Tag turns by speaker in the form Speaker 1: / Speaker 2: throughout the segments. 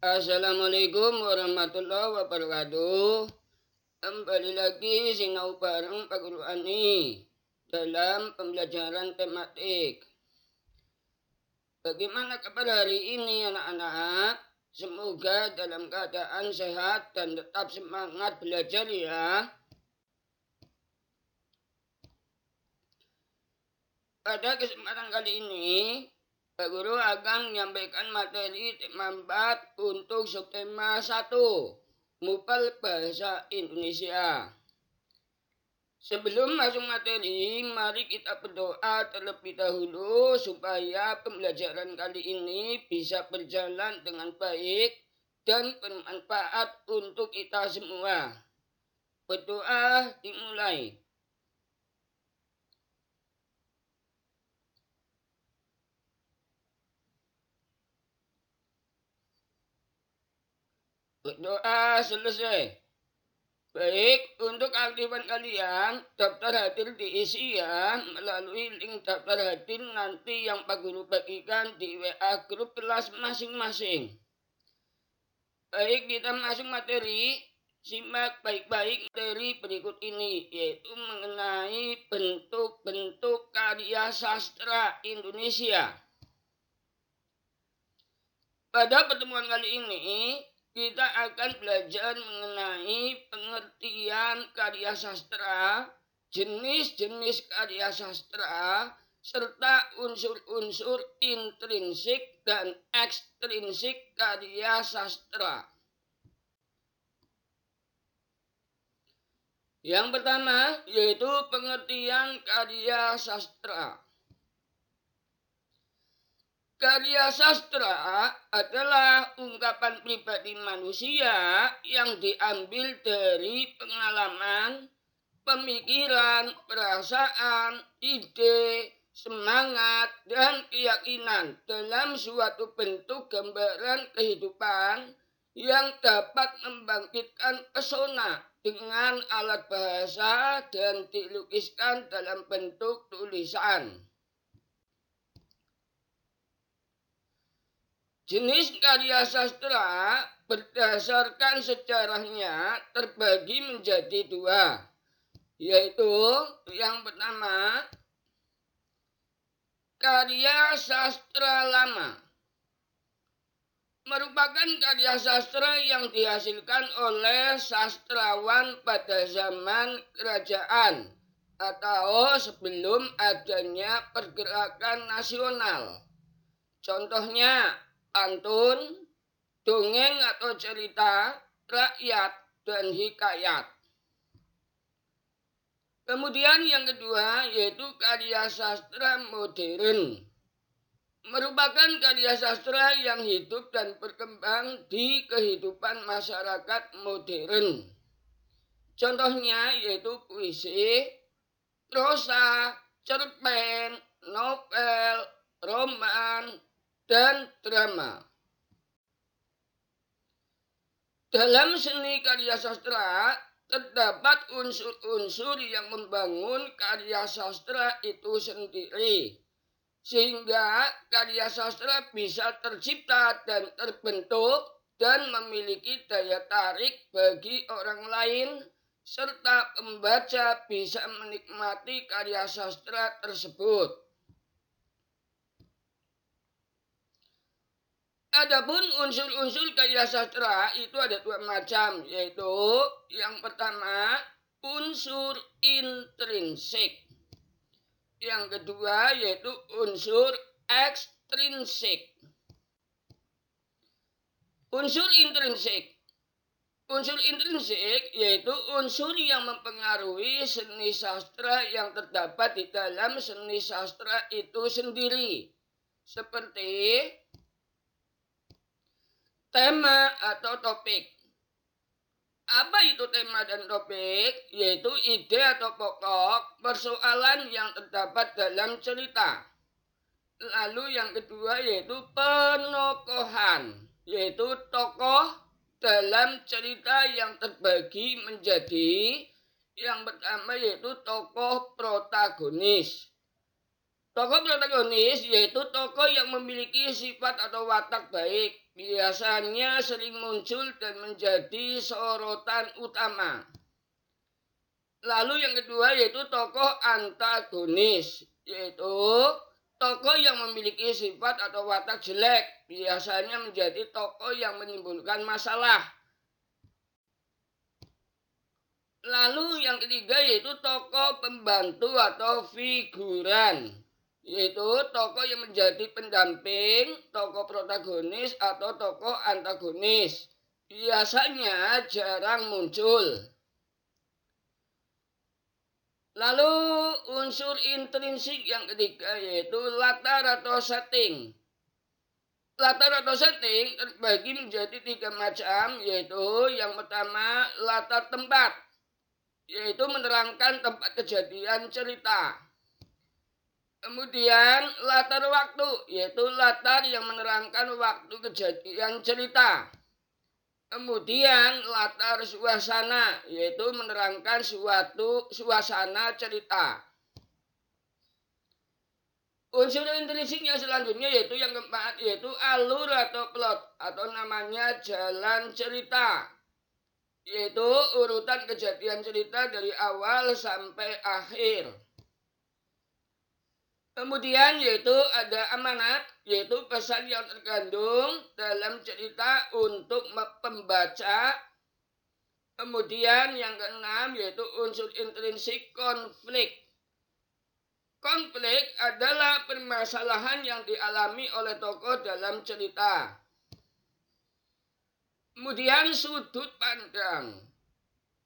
Speaker 1: Assalamualaikum warahmatullahi wabarakatuh. Kembali lagi sinau bareng Pak Guru Ani dalam pembelajaran tematik. Bagaimana kabar hari ini anak-anak? Semoga dalam keadaan sehat dan tetap semangat belajar ya. Pada kesempatan kali ini, Pak Guru akan menyampaikan materi tema 4 untuk subtema 1, Mupal Bahasa Indonesia. Sebelum masuk materi, mari kita berdoa terlebih dahulu supaya pembelajaran kali ini bisa berjalan dengan baik dan bermanfaat untuk kita semua. Berdoa dimulai. Berdoa selesai. Baik, untuk aktifan kalian, daftar hadir diisi ya melalui link daftar hadir nanti yang Pak Guru bagikan di WA grup kelas masing-masing. Baik, kita masuk materi. Simak baik-baik materi berikut ini, yaitu mengenai bentuk-bentuk karya sastra Indonesia. Pada pertemuan kali ini, kita akan belajar mengenai pengertian karya sastra, jenis-jenis karya sastra, serta unsur-unsur intrinsik dan ekstrinsik karya sastra. Yang pertama yaitu pengertian karya sastra. Karya sastra adalah ungkapan pribadi manusia yang diambil dari pengalaman, pemikiran, perasaan, ide, semangat, dan keyakinan dalam suatu bentuk gambaran kehidupan yang dapat membangkitkan pesona dengan alat bahasa dan dilukiskan dalam bentuk tulisan. Jenis karya sastra berdasarkan sejarahnya terbagi menjadi dua, yaitu yang pertama, karya sastra lama. Merupakan karya sastra yang dihasilkan oleh sastrawan pada zaman kerajaan atau sebelum adanya pergerakan nasional. Contohnya, pantun, dongeng atau cerita, rakyat, dan hikayat. Kemudian yang kedua yaitu karya sastra modern. Merupakan karya sastra yang hidup dan berkembang di kehidupan masyarakat modern. Contohnya yaitu puisi, prosa, cerpen, novel, roman, dan drama. Dalam seni karya sastra, terdapat unsur-unsur yang membangun karya sastra itu sendiri, sehingga karya sastra bisa tercipta dan terbentuk dan memiliki daya tarik bagi orang lain, serta pembaca bisa menikmati karya sastra tersebut. Adapun unsur-unsur karya sastra itu ada dua macam, yaitu yang pertama unsur intrinsik. Yang kedua yaitu unsur ekstrinsik. Unsur intrinsik. Unsur intrinsik yaitu unsur yang mempengaruhi seni sastra yang terdapat di dalam seni sastra itu sendiri. Seperti tema atau topik. Apa itu tema dan topik? Yaitu ide atau pokok persoalan yang terdapat dalam cerita. Lalu yang kedua yaitu penokohan, yaitu tokoh dalam cerita yang terbagi menjadi yang pertama yaitu tokoh protagonis. Tokoh protagonis yaitu tokoh yang memiliki sifat atau watak baik, biasanya sering muncul dan menjadi sorotan utama. Lalu yang kedua yaitu tokoh antagonis, yaitu tokoh yang memiliki sifat atau watak jelek, biasanya menjadi tokoh yang menimbulkan masalah. Lalu yang ketiga yaitu tokoh pembantu atau figuran, yaitu tokoh yang menjadi pendamping, tokoh protagonis atau tokoh antagonis. Biasanya jarang muncul. Lalu unsur intrinsik yang ketiga yaitu latar atau setting. Latar atau setting terbagi menjadi 3 macam, yaitu yang pertama latar tempat, yaitu menerangkan tempat kejadian cerita. Kemudian latar waktu, yaitu latar yang menerangkan waktu kejadian cerita. Kemudian latar suasana, yaitu menerangkan suatu suasana cerita. Unsur intrinsik yang selanjutnya yaitu yang keempat, yaitu alur atau plot, atau namanya jalan cerita, yaitu urutan kejadian cerita dari awal sampai akhir. Kemudian yaitu ada amanat, yaitu pesan yang terkandung dalam cerita untuk pembaca. Kemudian yang keenam yaitu unsur intrinsik konflik. Konflik adalah permasalahan yang dialami oleh tokoh dalam cerita. Kemudian sudut pandang,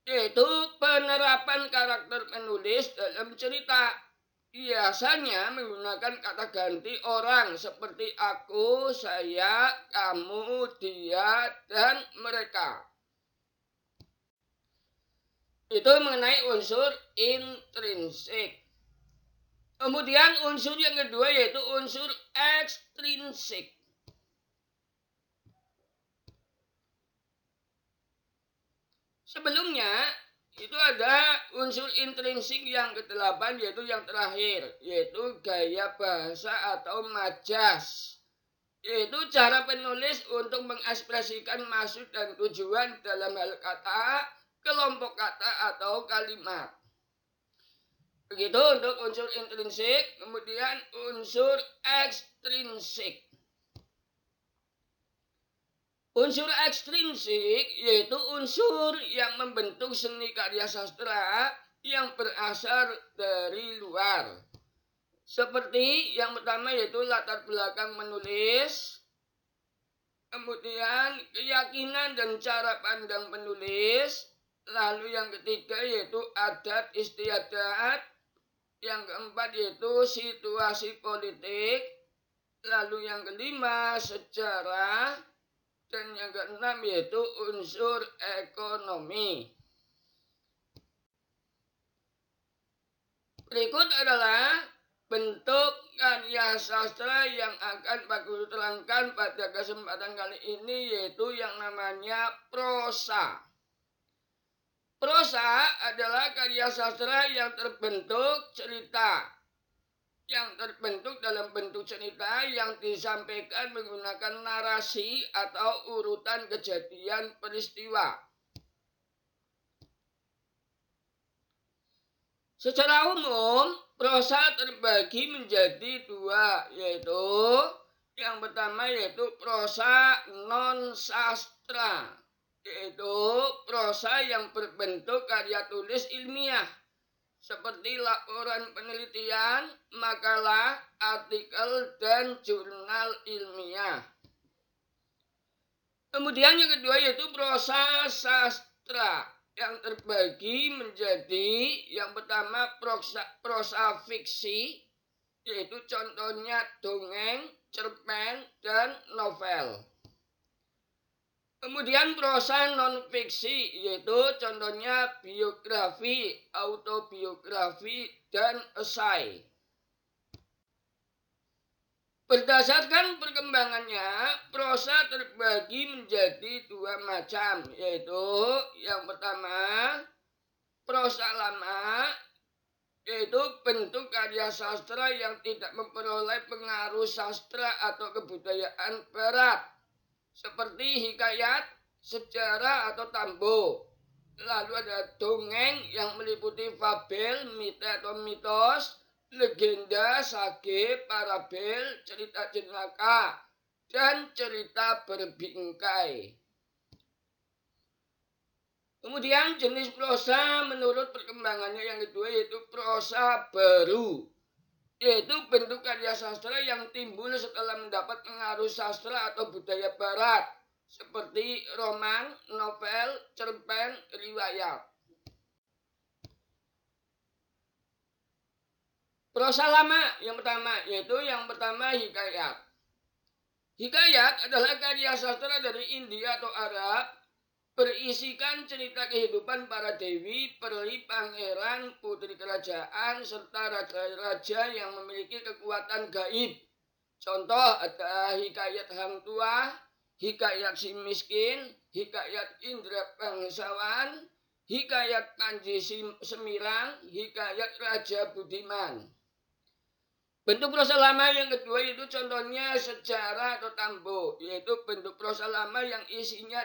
Speaker 1: yaitu penerapan karakter penulis dalam cerita. Biasanya menggunakan kata ganti orang seperti aku, saya, kamu, dia, dan mereka. Itu mengenai unsur intrinsik. Kemudian unsur yang kedua yaitu unsur ekstrinsik. Sebelumnya itu ada unsur intrinsik yang ke-8 yaitu yang terakhir, yaitu gaya bahasa atau majas, yaitu cara penulis untuk mengekspresikan maksud dan tujuan dalam hal kata, kelompok kata atau kalimat. Begitu untuk unsur intrinsik. Kemudian unsur ekstrinsik. Unsur ekstrinsik yaitu unsur yang membentuk seni karya sastra yang berasal dari luar. Seperti yang pertama yaitu latar belakang menulis, kemudian keyakinan dan cara pandang penulis, lalu yang ketiga yaitu adat istiadat, yang keempat yaitu situasi politik, lalu yang kelima sejarah, dan yang keenam yaitu unsur ekonomi. Berikut adalah bentuk karya sastra yang akan Pak Guru terangkan pada kesempatan kali ini, yaitu yang namanya prosa. Prosa adalah karya sastra yang terbentuk cerita, yang terbentuk dalam bentuk cerita yang disampaikan menggunakan narasi atau urutan kejadian peristiwa. Secara umum, prosa terbagi menjadi 2, yaitu yang pertama yaitu prosa non-sastra, yaitu prosa yang berbentuk karya tulis ilmiah, seperti laporan penelitian, makalah, artikel, dan jurnal ilmiah. Kemudian yang kedua yaitu prosa sastra, yang terbagi menjadi yang pertama prosa fiksi, yaitu contohnya dongeng, cerpen, dan novel. Kemudian prosa non-fiksi, yaitu contohnya biografi, autobiografi, dan esai. Berdasarkan perkembangannya, prosa terbagi menjadi 2 macam, yaitu yang pertama prosa lama, yaitu bentuk karya sastra yang tidak memperoleh pengaruh sastra atau kebudayaan barat, seperti hikayat, sejarah atau tambo. Lalu ada dongeng yang meliputi fabel, mite atau mitos, legenda, sage, parabel, cerita jenaka, dan cerita berbingkai. Kemudian jenis prosa menurut perkembangannya yang kedua yaitu prosa baru, yaitu bentuk karya sastra yang timbul setelah mendapat pengaruh sastra atau budaya barat, seperti roman, novel, cerpen, riwayat. Prosa lama yang pertama hikayat. Hikayat adalah karya sastra dari India atau Arab, berisikan cerita kehidupan para dewi, peri, pangeran, putri kerajaan, serta raja-raja yang memiliki kekuatan gaib. Contoh ada hikayat Hang Tuah, hikayat si miskin, hikayat Indra Bangsawan, hikayat Panji Semirang, hikayat Raja Budiman. Bentuk prosa lama yang kedua itu contohnya sejarah atau tambo, yaitu bentuk prosa lama yang isinya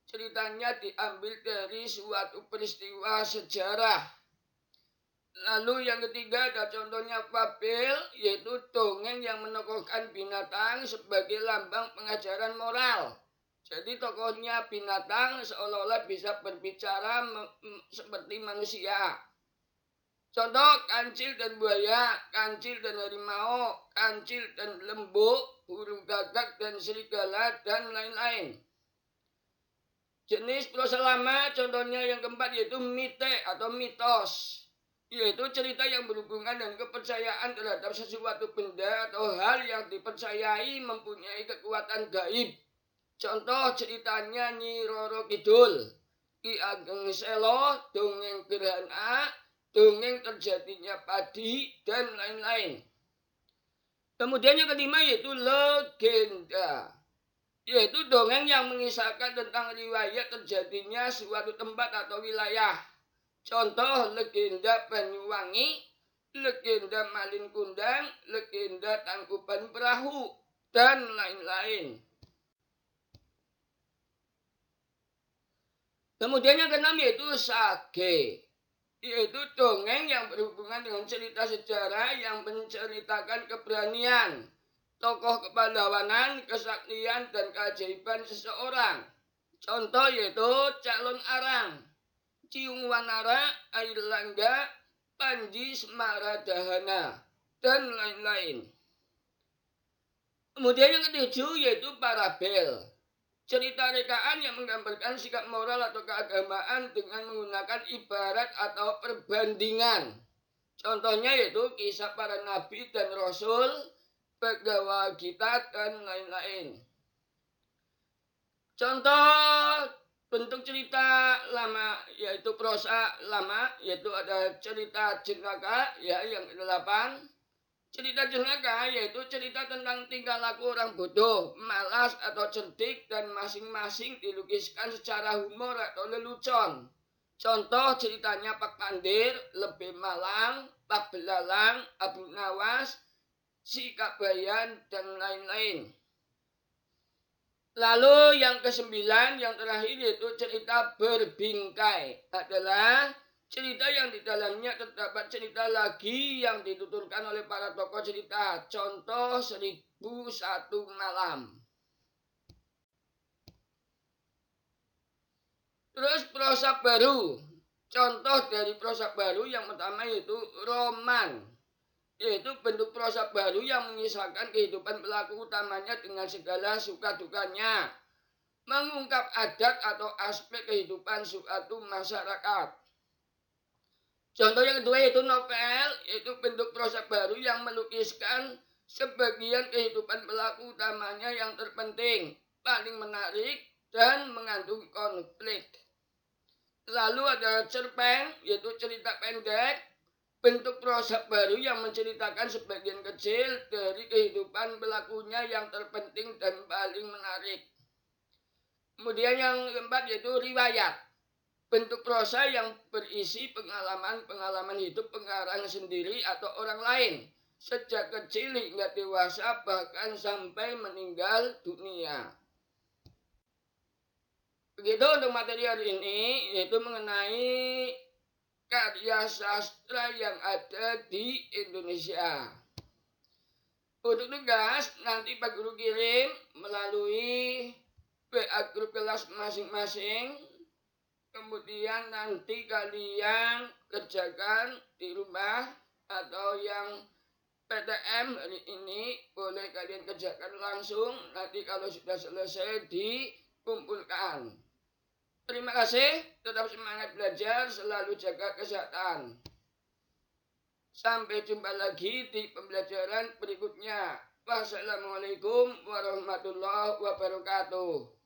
Speaker 1: ceritanya diambil dari suatu peristiwa sejarah. Lalu yang ketiga ada contohnya fabel, yaitu dongeng yang menokohkan binatang sebagai lambang pengajaran moral. Jadi tokohnya binatang seolah-olah bisa berbicara seperti manusia. Contoh kancil dan buaya, kancil dan harimau, kancil dan lembu, burung gagak dan serigala, dan lain-lain. Jenis prosa lama contohnya yang keempat yaitu mite atau mitos, yaitu cerita yang berhubungan dengan kepercayaan terhadap sesuatu benda atau hal yang dipercayai mempunyai kekuatan gaib. Contoh ceritanya Nyi Roro Kidul, Ki Ageng Selo, dongeng gerhana, dongeng terjadinya padi, dan lain-lain. Kemudian yang kelima yaitu legenda, yaitu dongeng yang mengisahkan tentang riwayat terjadinya suatu tempat atau wilayah. Contoh legenda Banyuwangi, legenda Malin Kundang, legenda Tangkuban Perahu, dan lain-lain. Kemudian yang keenam yaitu sage, yaitu dongeng yang berhubungan dengan cerita sejarah yang menceritakan keberanian, tokoh kepahlawanan, kesaktian, dan keajaiban seseorang. Contoh yaitu Calon Arang, Ciung Wanara, Airlangga, Panji Semaradahana, dan lain-lain. Kemudian yang ketujuh yaitu parabel, cerita rekaan yang menggambarkan sikap moral atau keagamaan dengan menggunakan ibarat atau perbandingan. Contohnya yaitu kisah para nabi dan rasul, Bhagavad Gita, dan lain-lain. Contoh bentuk cerita lama yaitu prosa lama, yaitu ada cerita jenaka yang ke-8. Cerita jenaka yaitu cerita tentang tingkah laku orang bodoh, malas atau cerdik, dan masing-masing dilukiskan secara humor atau lelucon. Contoh ceritanya Pak Pandir, Lebih Malang, Pak Belalang, Abu Nawas, Si Kabayan, dan lain-lain. Lalu yang ke-9 yang terakhir yaitu cerita berbingkai, adalah cerita yang di dalamnya terdapat cerita lagi yang dituturkan oleh para tokoh cerita. Contoh 1001 Malam. Terus prosa baru. Contoh dari prosa baru yang pertama yaitu roman, yaitu bentuk prosa baru yang mengisahkan kehidupan pelaku utamanya dengan segala suka dukanya, mengungkap adat atau aspek kehidupan suatu masyarakat. Contoh yang kedua yaitu novel, yaitu bentuk prosa baru yang melukiskan sebagian kehidupan pelaku utamanya yang terpenting, paling menarik, dan mengandung konflik. Lalu ada cerpen, yaitu cerita pendek, bentuk prosa baru yang menceritakan sebagian kecil dari kehidupan pelakunya yang terpenting dan paling menarik. Kemudian yang keempat yaitu riwayat, bentuk prosa yang berisi pengalaman hidup pengarang sendiri atau orang lain sejak kecil hingga dewasa bahkan sampai meninggal dunia. Begitu untuk materi hari ini, yaitu mengenai karya sastra yang ada di Indonesia. Untuk tugas, nanti Pak Guru kirim melalui WA grup kelas masing-masing. Kemudian nanti kalian kerjakan di rumah atau yang PTM hari ini boleh kalian kerjakan langsung. Nanti kalau sudah selesai dikumpulkan. Terima kasih, tetap semangat belajar, selalu jaga kesehatan. Sampai jumpa lagi di pembelajaran berikutnya. Wassalamualaikum warahmatullahi wabarakatuh.